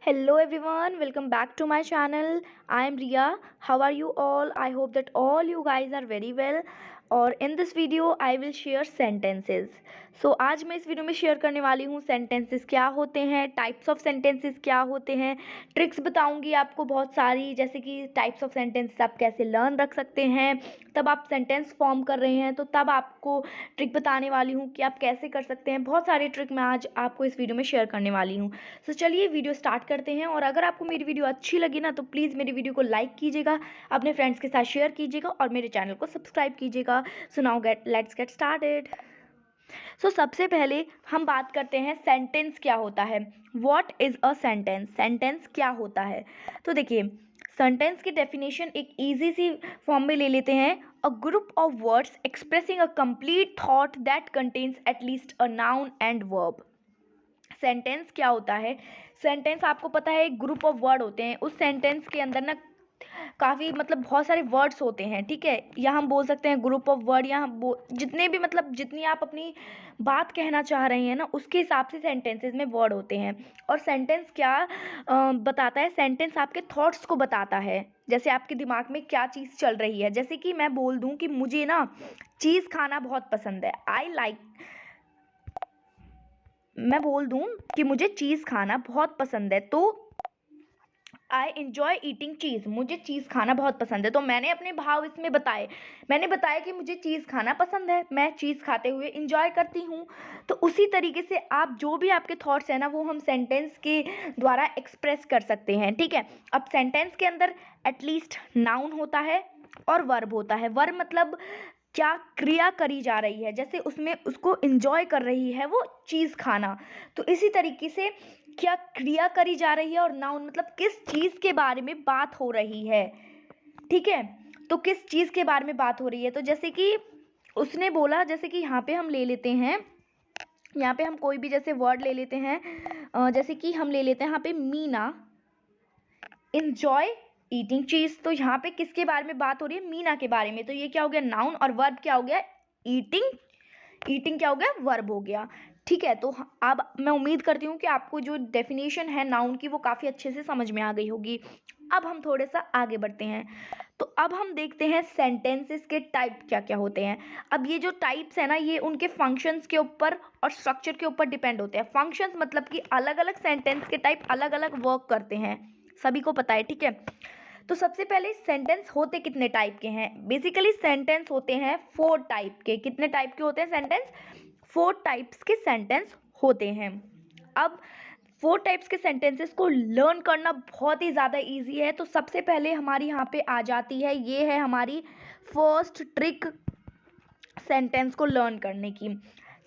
Hello everyone, welcome back to my channel. I am Ria. How are you all? I hope that all you guys are very well. और in this video I will share sentences. So आज मैं इस video में share करने वाली हूँ sentences क्या होते हैं, टाइप्स ऑफ सेंटेंसेस क्या होते हैं, ट्रिक्स बताऊंगी आपको बहुत सारी, जैसे कि टाइप्स ऑफ सेंटेंसेस आप कैसे लर्न रख सकते हैं, तब आप सेंटेंस फॉर्म कर रहे हैं तो तब आपको ट्रिक बताने वाली हूँ कि आप कैसे कर सकते हैं। बहुत सारी ट्रिक मैं आज आपको इस वीडियो में शेयर करने वाली हूँ। तो चलिए वीडियो स्टार्ट करते हैं। और अगर आपको मेरी वीडियो अच्छी लगी ना तो प्लीज़ मेरी वीडियो को लाइक कीजिएगा, अपने फ्रेंड्स के साथ शेयर कीजिएगा और मेरे चैनल को सब्सक्राइब कीजिएगा। So now let's get started. So सबसे पहले हम बात करते हैं सेंटेंस क्या होता है। What is a sentence, sentence क्या होता है। तो देखिए सेंटेंस की डेफिनेशन एक इजी सी फॉर्म में ले लेते हैं। A group of words expressing a complete thought that contains at least a noun and verb. Sentence क्या होता है, सेंटेंस आपको पता है एक ग्रुप ऑफ वर्ड होते हैं। उस सेंटेंस के अंदर ना काफ़ी बहुत सारे वर्ड्स होते हैं, ठीक है। या हम बोल सकते हैं ग्रुप ऑफ वर्ड, या हम जितने भी जितनी आप अपनी बात कहना चाह रहे हैं ना उसके हिसाब से सेंटेंसेस में वर्ड होते हैं। और सेंटेंस क्या बताता है, सेंटेंस आपके थॉट्स को बताता है। जैसे आपके दिमाग में क्या चीज़ चल रही है, जैसे कि मैं बोल दूं कि मुझे ना चीज़ खाना बहुत पसंद है, मैं बोल दूं कि मुझे चीज़ खाना बहुत पसंद है, तो आई एन्जॉय ईटिंग चीज़, मुझे चीज़ खाना बहुत पसंद है। तो मैंने अपने भाव इसमें बताए, मैंने बताया कि मुझे चीज़ खाना पसंद है, मैं चीज़ खाते हुए इंजॉय करती हूँ। तो उसी तरीके से आप जो भी आपके थॉट्स हैं ना वो हम सेंटेंस के द्वारा एक्सप्रेस कर सकते हैं, ठीक है। अब सेंटेंस के अंदर एटलीस्ट नाउन होता है और वर्ब होता है। वर्ब मतलब क्या क्रिया करी जा रही है, जैसे उसमें उसको इंजॉय कर रही है वो चीज़ खाना। तो इसी तरीके से क्या क्रिया करी जा रही है, और नाउन मतलब किस चीज़ के बारे में बात हो रही है, ठीक है। तो किस चीज़ के बारे में बात हो रही है, तो जैसे कि उसने बोला, जैसे कि यहाँ पे हम ले लेते हैं, यहाँ पे हम कोई भी जैसे वर्ड ले लेते हैं, जैसे कि हम ले लेते हैं यहाँ पे मीना इंजॉय ईटिंग चीज़। तो यहाँ पे किसके बारे में बात हो रही है, मीना के बारे में। तो ये क्या हो गया, नाउन, और वर्ब क्या हो गया, ईटिंग। ईटिंग क्या हो गया, वर्ब हो गया, ठीक है। तो अब मैं उम्मीद करती हूँ कि आपको जो डेफिनेशन है नाउन की वो काफ़ी अच्छे से समझ में आ गई होगी। अब हम थोड़ा सा आगे बढ़ते हैं। तो अब हम देखते हैं सेंटेंसेस के टाइप क्या क्या होते हैं। अब ये जो टाइप्स है ना ये उनके फंक्शंस के ऊपर और स्ट्रक्चर के ऊपर डिपेंड होते हैं। फंक्शंस मतलब कि अलग अलग सेंटेंस के टाइप अलग अलग वर्क करते हैं, सभी को पता है, ठीक है। तो सबसे पहले सेंटेंस होते कितने टाइप के हैं, बेसिकली सेंटेंस होते हैं 4 टाइप के। कितने टाइप के होते हैं सेंटेंस, 4 टाइप्स के सेंटेंस होते हैं। अब 4 टाइप्स के सेंटेंसेस को लर्न करना बहुत ही ज़्यादा इजी है। तो सबसे पहले हमारी यहाँ पे आ जाती है, ये है हमारी फर्स्ट ट्रिक सेंटेंस को लर्न करने की।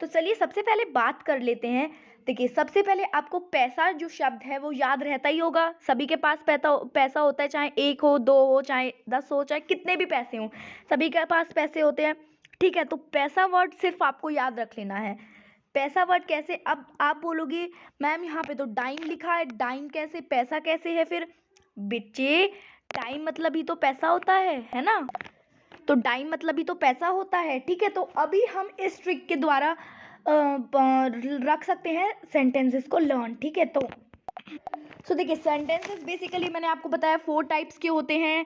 तो चलिए सबसे पहले बात कर लेते हैं। देखिए सबसे पहले आपको पैसा जो शब्द है वो याद रहता ही होगा, सभी के पास पैसा होता है, चाहे 1 हो 2 हो चाहे 10 हो चाहे कितने भी पैसे हों, सभी के पास पैसे होते हैं, ठीक है। तो पैसा वर्ड सिर्फ आपको याद रख लेना है। पैसा वर्ड कैसे, अब आप बोलोगे मैम यहाँ पे तो डाइम लिखा है, डाइम कैसे, पैसा कैसे है, फिर बच्चे टाइम मतलब ही तो पैसा होता है ना। तो डाइम मतलब ही तो पैसा होता है, ठीक है। तो अभी हम इस ट्रिक के द्वारा रख सकते हैं सेंटेंसेस को लर्न, ठीक है। तो देखिए सेंटेंसेस बेसिकली मैंने आपको बताया 4 टाइप्स के होते हैं,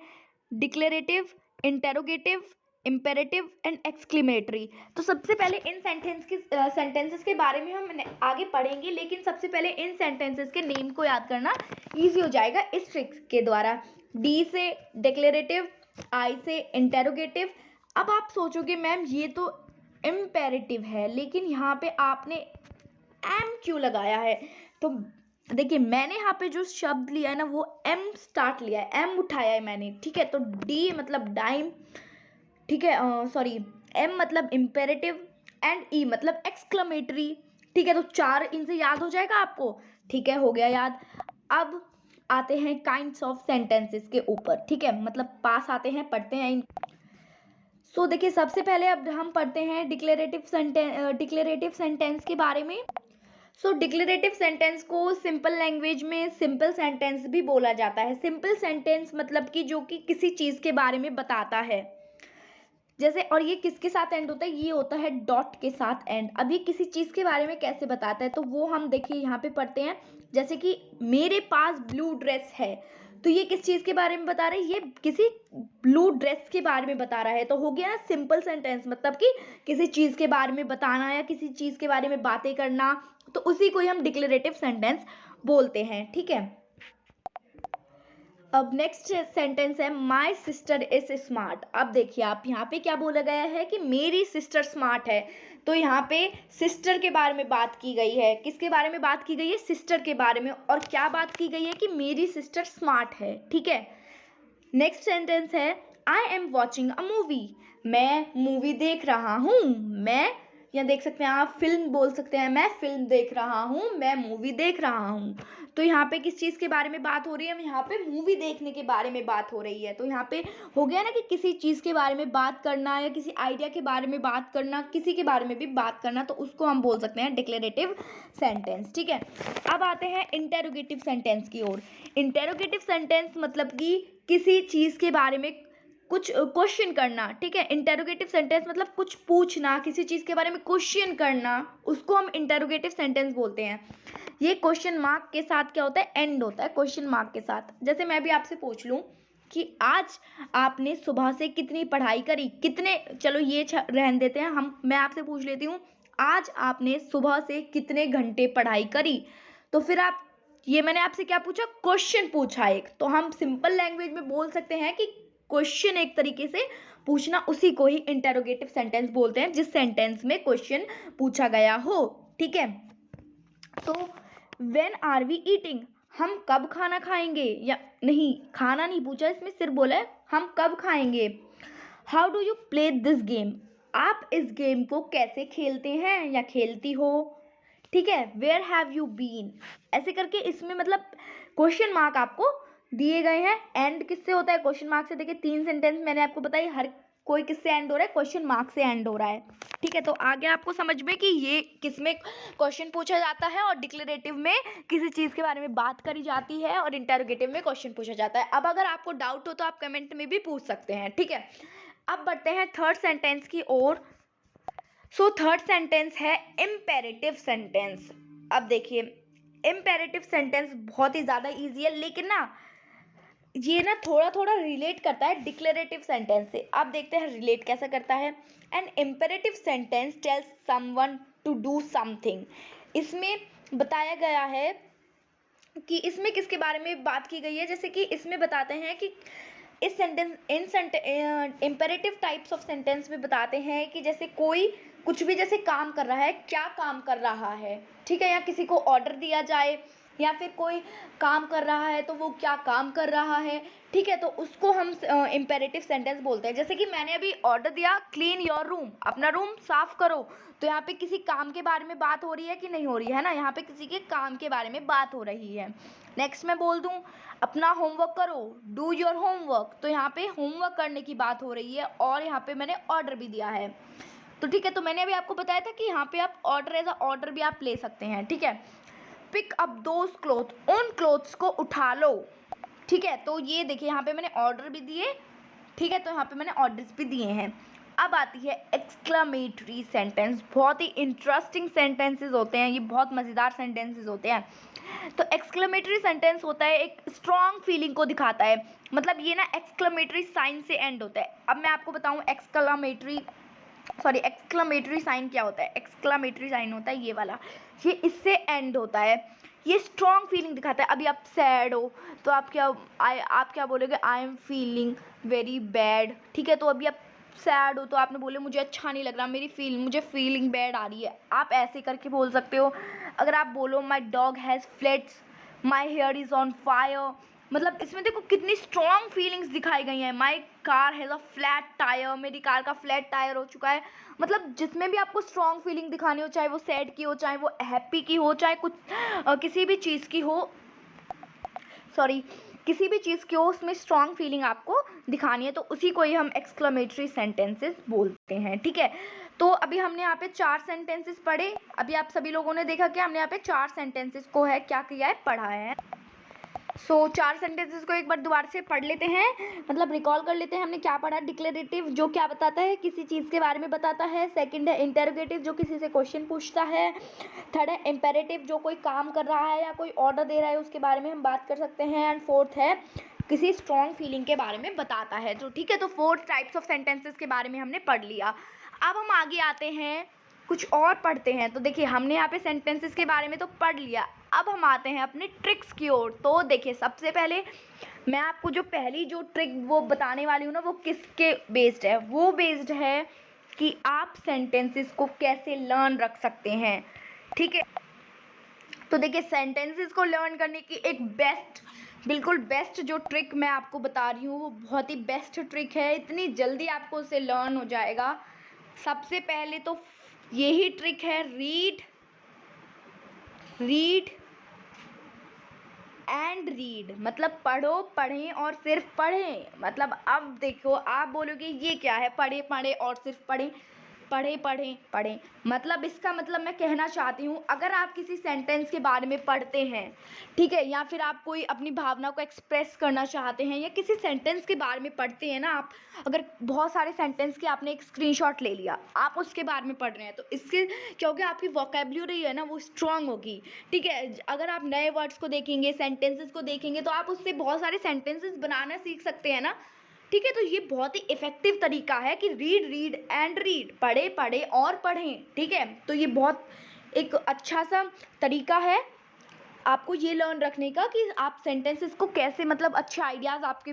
declarative, interrogative, imperative and exclamatory. तो सबसे पहले इन सेंटेंसेस के बारे में हम आगे पढ़ेंगे, लेकिन सबसे पहले इन सेंटेंसेस के नेम को याद करना ईजी हो जाएगा इस ट्रिक के द्वारा। डी से डिक्लेरेटिव, आई से इंटेरोगेटिव। अब आप सोचोगे मैम ये तो इम्पेरेटिव है, लेकिन यहाँ पे आपने एम क्यों लगाया है। तो देखिए मैंने यहाँ पे जो शब्द लिया है ना वो एम स्टार्ट लिया है, एम उठाया है मैंने, ठीक है। तो डी मतलब डाइम, ठीक है, सॉरी, एम मतलब इम्पेरेटिव एंड ई मतलब एक्सक्लेमेटरी, ठीक है। तो 4 इनसे याद हो जाएगा आपको, ठीक है, हो गया याद। अब आते हैं काइंड्स ऑफ सेंटेंसेस के ऊपर, ठीक है, मतलब पास आते हैं, पढ़ते हैं। सो देखिए सबसे पहले अब हम पढ़ते हैं डिक्लेरेटिव सेंटेंस के बारे में। सो डिक्लेरेटिव सेंटेंस को सिंपल लैंग्वेज में सिंपल सेंटेंस भी बोला जाता है। सिंपल सेंटेंस मतलब कि जो कि किसी चीज़ के बारे में बताता है, जैसे, और ये किसके साथ एंड होता है, ये होता है डॉट के साथ एंड। अब ये किसी चीज़ के बारे में कैसे बताता है, तो वो हम देखिए यहाँ पे पढ़ते हैं। जैसे कि मेरे पास ब्लू ड्रेस है, तो ये किस चीज़ के बारे में बता रहा है, ये किसी ब्लू ड्रेस के बारे में बता रहा है। तो हो गया ना सिंपल सेंटेंस, मतलब कि किसी चीज़ के बारे में बताना या किसी चीज़ के बारे में बातें करना, तो उसी को ही हम डिक्लेरेटिव सेंटेंस बोलते हैं, ठीक है। अब नेक्स्ट सेंटेंस है माई सिस्टर इज स्मार्ट। अब देखिए आप यहाँ पे क्या बोला गया है कि मेरी सिस्टर स्मार्ट है, तो यहाँ पे सिस्टर के बारे में बात की गई है। किसके बारे में बात की गई है, सिस्टर के बारे में। और क्या बात की गई है कि मेरी सिस्टर स्मार्ट है, ठीक है। नेक्स्ट सेंटेंस है I am watching a movie. मैं मूवी देख रहा हूँ। मैं, यहाँ देख सकते हैं आप, फिल्म बोल सकते हैं, मैं फिल्म देख रहा हूँ, मैं मूवी देख रहा हूँ। तो यहाँ पे किस चीज़ के बारे में बात हो रही है, यहाँ पे मूवी देखने के बारे में बात हो रही है। तो यहाँ पे हो गया ना कि किसी चीज़ के बारे में बात करना या किसी आइडिया के बारे में बात करना, किसी के बारे में भी बात करना, तो उसको हम बोल सकते हैं डिक्लेरेटिव सेंटेंस, ठीक है। अब आते हैं इंटेरोगेटिव सेंटेंस की ओर। इंटेरोगेटिव सेंटेंस मतलब कि किसी चीज़ के बारे में कुछ क्वेश्चन करना, ठीक है। इंटेरोगेटिव सेंटेंस मतलब कुछ पूछना, किसी चीज़ के बारे में क्वेश्चन करना, उसको हम इंटेरोगेटिव सेंटेंस बोलते हैं। ये क्वेश्चन मार्क के साथ क्या होता है, एंड होता है क्वेश्चन मार्क के साथ। जैसे मैं भी आपसे पूछ लूँ कि आज आपने सुबह से कितनी पढ़ाई करी, कितने, चलो ये रहने देते हैं, मैं आपसे पूछ लेती हूँ आज आपने सुबह से कितने घंटे पढ़ाई करी। तो फिर आप, ये मैंने आपसे क्या पूछा, क्वेश्चन पूछा एक, तो हम सिंपल लैंग्वेज में बोल सकते हैं कि क्वेश्चन एक तरीके से पूछना, उसी को ही इंटेरोगेटिव सेंटेंस बोलते हैं, जिस सेंटेंस में क्वेश्चन पूछा गया हो, ठीक है। तो व्हेन आर वी ईटिंग, हम कब खाना खाएंगे, या नहीं, खाना नहीं पूछा इसमें, सिर्फ बोला है हम कब खाएंगे। How do you play this game, आप इस गेम को कैसे खेलते हैं या खेलती हो, ठीक है। वेयर हैव यू बीन, ऐसे करके इसमें मतलब क्वेश्चन मार्क आपको दिए गए हैं। एंड किससे होता है, क्वेश्चन मार्क से। देखिए 3 सेंटेंस मैंने आपको बताई, हर कोई किससे एंड हो रहा है, क्वेश्चन मार्क से एंड हो रहा है, ठीक है। तो आगे आपको समझ में कि ये किसमें क्वेश्चन पूछा जाता है, और डिक्लेरेटिव में किसी चीज़ के बारे में बात करी जाती है, और इंटेरोगेटिव में क्वेश्चन पूछा जाता है। अब अगर आपको डाउट हो तो आप कमेंट में भी पूछ सकते हैं, ठीक है। अब बढ़ते हैं थर्ड सेंटेंस की ओर। सो थर्ड सेंटेंस है इम्पेरेटिव सेंटेंस। अब देखिए इम्पेरेटिव सेंटेंस बहुत ही ज़्यादा ईजी है, लेकिन ना ये ना थोड़ा थोड़ा रिलेट करता है डिक्लेरेटिव सेंटेंस से। अब देखते हैं रिलेट कैसा करता है। An imperative sentence tells someone to do something. इसमें बताया गया है कि इसमें किसके बारे में बात की गई है, जैसे कि इसमें बताते हैं कि इस sentence imperative types of sentence में बताते हैं कि जैसे कोई कुछ भी जैसे काम कर रहा है, क्या काम कर रहा है, ठीक है, या किसी को ऑर्डर दिया जाए, या फिर कोई काम कर रहा है तो वो क्या काम कर रहा है, ठीक है, तो उसको हम इम्पेरेटिव सेंटेंस बोलते हैं। जैसे कि मैंने अभी ऑर्डर दिया क्लीन योर रूम, अपना रूम साफ करो, तो यहाँ पे किसी काम के बारे में बात हो रही है कि नहीं हो रही है ना, यहाँ पे किसी के काम के बारे में बात हो रही है। नेक्स्ट मैं बोल दूँ अपना होमवर्क करो, डू योर होमवर्क, तो यहाँ पे होमवर्क करने की बात हो रही है, और यहाँ पे मैंने ऑर्डर भी दिया है, तो ठीक है। तो मैंने अभी आपको बताया था कि यहाँ पे आप ऑर्डर एज अ ऑर्डर भी आप ले सकते हैं, ठीक है। पिक अप दोज क्लोथ, उन क्लोथ्स को उठा लो, ठीक है। तो ये देखिए यहाँ पे मैंने ऑर्डर भी दिए, ठीक है, तो यहाँ पे मैंने ऑर्डर्स भी दिए हैं। अब आती है एक्सक्लामेटरी सेंटेंस। बहुत ही इंटरेस्टिंग सेंटेंसेस होते हैं ये, बहुत मज़ेदार सेंटेंसेस होते हैं। तो एक्सक्लेमेटरी सेंटेंस होता है एक स्ट्रॉन्ग फीलिंग को दिखाता है, मतलब ये ना एक्सक्लेमेटरी साइन से एंड होता है। अब मैं आपको बताऊँ एक्सक्लामेटरी साइन क्या होता है। एक्सक्लामेटरी साइन होता है ये वाला, ये इससे एंड होता है, ये स्ट्रॉन्ग फीलिंग दिखाता है। अभी आप सैड हो तो आप क्या बोलोगे, I am feeling very bad, ठीक है। तो अभी आप सैड हो तो आपने बोले मुझे अच्छा नहीं लग रहा, मुझे फीलिंग बैड आ रही है, आप ऐसे करके बोल सकते हो। अगर आप बोलो my dog has flats, my here is on fire, मतलब इसमें देखो कितनी स्ट्रॉन्ग फीलिंग्स दिखाई गई हैं। My car has a flat tyre, मेरी कार का फ्लैट टायर हो चुका है। मतलब जिसमें भी आपको स्ट्रॉन्ग फीलिंग दिखानी हो, चाहे वो सैड की हो, चाहे वो हैप्पी की हो, चाहे कुछ किसी भी चीज़ की हो, किसी भी चीज़ की हो, उसमें स्ट्रॉन्ग फीलिंग आपको दिखानी है, तो उसी को ही हम एक्सक्लेमेटरी सेंटेंसेस बोलते हैं, ठीक है। तो अभी हमने यहाँ पे 4 सेंटेंसेस पढ़े। अभी आप सभी लोगों ने देखा कि हमने यहाँ पे 4 सेंटेंसेस को है क्या किया है, पढ़ा है। चार सेंटेंसेस को एक बार दोबारा से पढ़ लेते हैं, मतलब रिकॉल कर लेते हैं हमने क्या पढ़ा। डिक्लेरेटिव जो क्या बताता है, किसी चीज़ के बारे में बताता है। सेकंड है इंटेरोगेटिव जो किसी से क्वेश्चन पूछता है। थर्ड है इम्पेरेटिव जो कोई काम कर रहा है या कोई ऑर्डर दे रहा है उसके बारे में हम बात कर सकते हैं। एंड फोर्थ है किसी स्ट्रॉन्ग फीलिंग के बारे में बताता है। तो ठीक है, तो 4 टाइप्स ऑफ सेंटेंसेस के बारे में हमने पढ़ लिया। अब हम आगे आते हैं, कुछ और पढ़ते हैं। तो देखिए हमने यहाँ पे सेंटेंसेस के बारे में तो पढ़ लिया, अब हम आते हैं अपने ट्रिक्स की ओर। तो देखिए सबसे पहले मैं आपको जो पहली जो ट्रिक वो बताने वाली हूँ ना, वो किसके बेस्ड है, वो बेस्ड है कि आप सेंटेंसेस को कैसे लर्न रख सकते हैं। ठीक है, तो देखिए सेंटेंसेस को लर्न करने की एक बिल्कुल बेस्ट जो ट्रिक मैं आपको बता रही हूँ वो बहुत ही बेस्ट ट्रिक है, इतनी जल्दी आपको उसे लर्न हो जाएगा। सबसे पहले तो यही ट्रिक है, रीड एंड रीड, मतलब पढ़ो, पढ़ें और सिर्फ पढ़ें। मतलब अब देखो आप बोलोगे ये क्या है, पढ़े पढ़े और सिर्फ पढ़ें, पढ़े पढ़ें पढ़ें, मतलब इसका मतलब मैं कहना चाहती हूँ अगर आप किसी सेंटेंस के बारे में पढ़ते हैं, ठीक है, या फिर आप कोई अपनी भावना को एक्सप्रेस करना चाहते हैं या किसी सेंटेंस के बारे में पढ़ते हैं ना आप, अगर बहुत सारे सेंटेंस के आपने एक स्क्रीनशॉट ले लिया, आप उसके बारे में पढ़ रहे हैं, तो इसके क्योंकि आपकी वोकेबुलरी है ना वो स्ट्रांग होगी। ठीक है, अगर आप नए वर्ड्स को देखेंगे, सेंटेंसेस को देखेंगे, तो आप उससे बहुत सारे सेंटेंसेस बनाना सीख सकते हैं ना। ठीक है, तो ये बहुत ही इफ़ेक्टिव तरीका है कि रीड एंड रीड, पढ़े पढ़े और पढ़ें। ठीक है, तो ये बहुत एक अच्छा सा तरीका है आपको ये लर्न रखने का कि आप सेंटेंसेस को कैसे, मतलब अच्छे आइडियाज़ आपके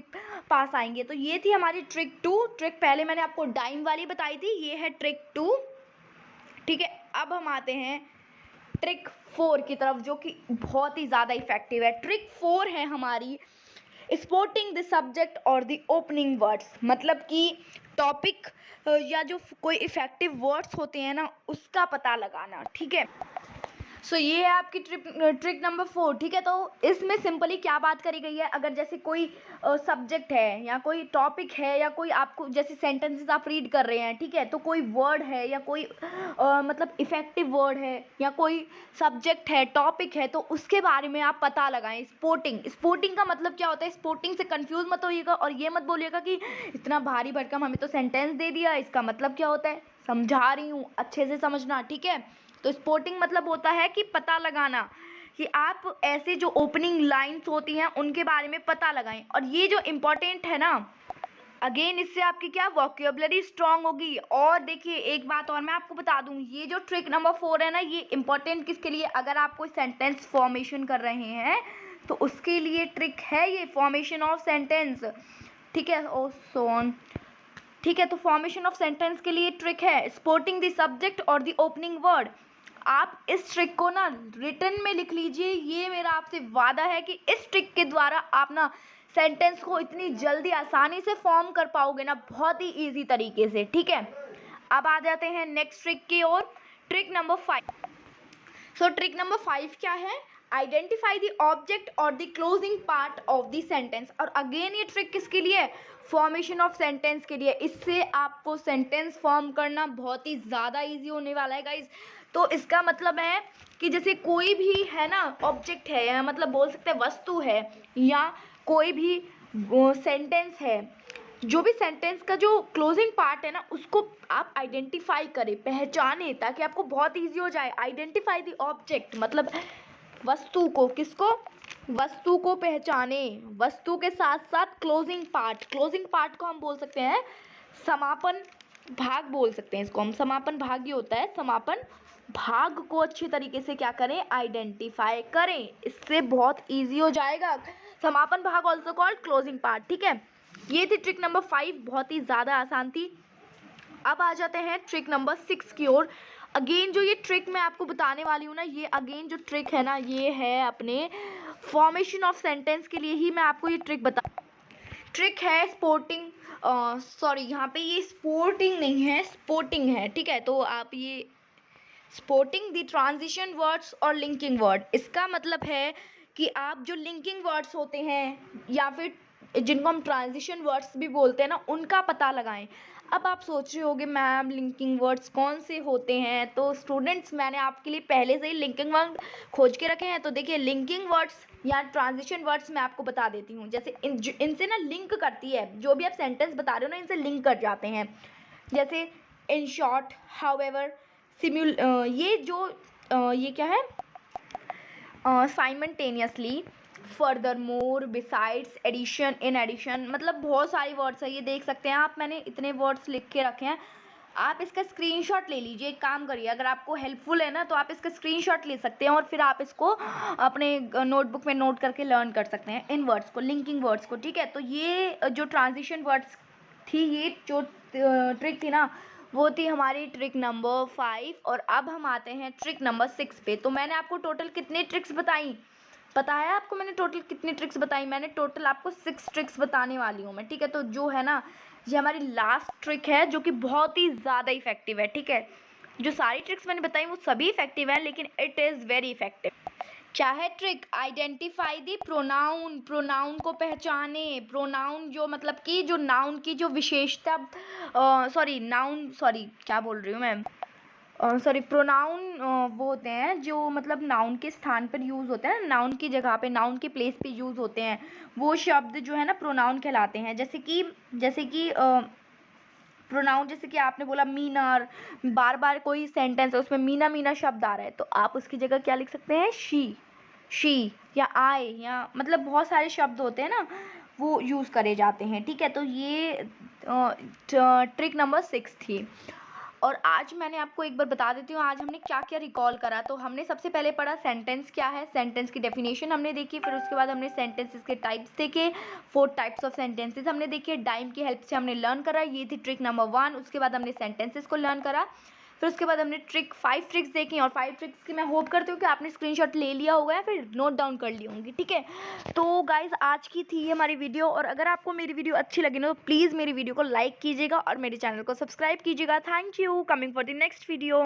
पास आएंगे। तो ये थी हमारी ट्रिक 2। ट्रिक पहले मैंने आपको डाइम वाली बताई थी, ये है ट्रिक 2। ठीक है, अब हम आते हैं ट्रिक 4 की तरफ जो कि बहुत ही ज़्यादा इफ़ेक्टिव है। ट्रिक 4 है हमारी स्पोर्टिंग द सब्जेक्ट और द ओपनिंग वर्ड्स, मतलब कि टॉपिक या जो कोई इफ़ेक्टिव वर्ड्स होते हैं ना उसका पता लगाना। ठीक है, सो ये है आपकी ट्रिक नंबर 4। ठीक है, तो इसमें सिंपली क्या बात करी गई है, अगर जैसे कोई सब्जेक्ट है या कोई टॉपिक है या कोई आपको जैसे सेंटेंसेस आप रीड कर रहे हैं, ठीक है, तो कोई वर्ड है या कोई मतलब इफ़ेक्टिव वर्ड है या कोई सब्जेक्ट है, टॉपिक है, तो उसके बारे में आप पता लगाएं। स्पोर्टिंग का मतलब क्या होता है, स्पोर्टिंग से कंफ्यूज मत होइएगा और ये मत बोलिएगा कि इतना भारी भरकम हमें तो सेंटेंस दे दिया, इसका मतलब क्या होता है, समझा रही हूँ, अच्छे से समझना। ठीक है, तो स्पोर्टिंग मतलब होता है कि पता लगाना, कि आप ऐसे जो ओपनिंग लाइंस होती हैं उनके बारे में पता लगाएं। और ये जो इम्पोर्टेंट है ना, अगेन इससे आपकी क्या वोकेबुलरी स्ट्रांग होगी। और देखिए एक बात और मैं आपको बता दूं, ये जो ट्रिक नंबर 4 है ना, ये इम्पोर्टेंट किसके लिए, अगर आप कोई सेंटेंस फॉर्मेशन कर रहे हैं तो उसके लिए ट्रिक है ये, फॉर्मेशन ऑफ सेंटेंस। ठीक है, ओ सोन, ठीक है, तो फॉर्मेशन ऑफ सेंटेंस के लिए ट्रिक है स्पोर्टिंग द सब्जेक्ट और द ओपनिंग वर्ड। आप इस ट्रिक को ना रिटन में लिख लीजिए, ये मेरा आपसे वादा है कि इस ट्रिक के द्वारा आप ना सेंटेंस को इतनी जल्दी आसानी से फॉर्म कर पाओगे ना, बहुत ही इजी तरीके से। ठीक है, अब आ जाते हैं नेक्स्ट ट्रिक की ओर, ट्रिक नंबर 5। सो ट्रिक नंबर 5 क्या है, आइडेंटिफाई द ऑब्जेक्ट और the closing part of the sentence. और अगेन ये ट्रिक किसके लिए, फॉर्मेशन ऑफ सेंटेंस के लिए। इससे आपको सेंटेंस फॉर्म करना बहुत ही ज़्यादा इजी होने वाला है गाइज। तो इसका मतलब है कि जैसे कोई भी है ना ऑब्जेक्ट है, या मतलब बोल सकते हैं वस्तु है, या कोई भी सेंटेंस है, जो भी सेंटेंस का जो क्लोजिंग पार्ट है ना उसको आप आइडेंटिफाई करें, पहचानें, ताकि आपको बहुत इजी हो जाए। आइडेंटिफाई द ऑब्जेक्ट मतलब वस्तु को, किसको, वस्तु को पहचाने, वस्तु के साथ साथ क्लोजिंग पार्ट को हम बोल सकते हैं समापन भाग, बोल सकते हैं इसको हम, समापन भाग ही होता है। समापन भाग को अच्छी तरीके से क्या करें, आइडेंटिफाई करें, इससे बहुत इजी हो जाएगा। समापन भाग ऑल्सो कॉल्ड क्लोजिंग पार्ट। ठीक है, ये थी ट्रिक नंबर 5, बहुत ही ज़्यादा आसान थी। अब आ जाते हैं ट्रिक नंबर 6 की ओर। अगेन जो ये ट्रिक मैं आपको बताने वाली हूँ ना, ये अगेन जो ट्रिक है ना, ये है अपने फॉर्मेशन ऑफ सेंटेंस के लिए ही मैं आपको ये ट्रिक है स्पोर्टिंग, सॉरी यहाँ पे ये स्पोर्टिंग नहीं है, स्पोर्टिंग है। ठीक है, तो आप ये स्पोर्टिंग द ट्रांजिशन वर्ड्स और लिंकिंग वर्ड, इसका मतलब है कि आप जो लिंकिंग वर्ड्स होते हैं या फिर जिनको हम ट्रांजिशन वर्ड्स भी बोलते हैं ना, उनका पता लगाएं। अब आप सोच रहे होगे मैम लिंकिंग वर्ड्स कौन से होते हैं, तो स्टूडेंट्स मैंने आपके लिए पहले से ही लिंकिंग वर्ड खोज के रखे हैं। तो देखिए लिंकिंग वर्ड्स या ट्रांजिशन वर्ड्स मैं आपको बता देती हूँ। जैसे इनसे ना लिंक करती है, जो भी आप सेंटेंस बता रहे हो ना इनसे लिंक कर जाते हैं। जैसे इन शॉर्ट, हाउएवर, ये जो ये क्या है, simultaneously, furthermore, besides, addition, in addition, मतलब बहुत सारी वर्ड्स है, ये देख सकते हैं आप। मैंने इतने वर्ड्स लिख के रखे हैं, आप इसका स्क्रीनशॉट ले लीजिए। एक काम करिए, अगर आपको हेल्पफुल है ना तो आप इसका स्क्रीनशॉट ले सकते हैं और फिर आप इसको अपने नोटबुक में नोट करके लर्न कर सकते हैं इन वर्ड्स को, लिंकिंग वर्ड्स को, ठीक है। तो ये जो ट्रांजिशन वर्ड्स थी, ये जो ट्रिक थी ना, वो थी हमारी ट्रिक नंबर 5। और अब हम आते हैं ट्रिक नंबर 6 पे। तो मैंने आपको टोटल कितने ट्रिक्स बताई, पता है आपको मैंने टोटल कितनी ट्रिक्स बताई? मैंने टोटल आपको 6 ट्रिक्स बताने वाली हूँ मैं, ठीक है। तो जो है ना, ये हमारी लास्ट ट्रिक है जो कि बहुत ही ज़्यादा इफेक्टिव है, ठीक है। जो सारी ट्रिक्स मैंने बताई वो सभी इफेक्टिव है, लेकिन इट इज़ वेरी इफेक्टिव। क्या है trick? Identify the pronoun, pronoun को पहचाने। प्रोनाउन जो मतलब कि जो नाउन की जो विशेषता, सॉरी नाउन, सॉरी क्या बोल रही हूँ मैं, सॉरी प्रोनाउन वो होते हैं जो मतलब नाउन के स्थान पर यूज़ होते हैं, नाउन की जगह पे, नाउन के प्लेस पे यूज़ होते हैं, वो शब्द जो है ना प्रोनाउन कहलाते हैं। जैसे कि प्रोनाउन, जैसे कि आपने बोला मीनर, बार बार कोई सेंटेंस है उसमें मीना मीना शब्द आ रहा है, तो आप उसकी जगह क्या लिख सकते हैं? शी या आई, या मतलब बहुत सारे शब्द होते हैं ना, वो यूज़ करे जाते हैं, ठीक है। तो ये ट्रिक नंबर 6 थी। और आज मैंने आपको एक बार बता देती हूँ आज हमने क्या क्या रिकॉल करा। तो हमने सबसे पहले पढ़ा सेंटेंस क्या है, सेंटेंस की डेफिनेशन हमने देखी, फिर उसके बाद हमने सेंटेंसेस के टाइप्स देखे, 4 टाइप्स ऑफ सेंटेंसेस हमने देखे, डाइम की हेल्प से हमने लर्न करा, ये थी ट्रिक नंबर 1। उसके बाद हमने सेंटेंसेस को लर्न करा, फिर उसके बाद हमने 5 ट्रिक्स देखी। और 5 ट्रिक्स की मैं होप करती हूँ कि आपने स्क्रीनशॉट ले लिया होगा या फिर नोट डाउन कर ली होंगी, ठीक है। तो गाइज आज की थी ये हमारी वीडियो, और अगर आपको मेरी वीडियो अच्छी लगी ना तो प्लीज़ मेरी वीडियो को लाइक कीजिएगा और मेरे चैनल को सब्सक्राइब कीजिएगा। Thank you, coming for the next video.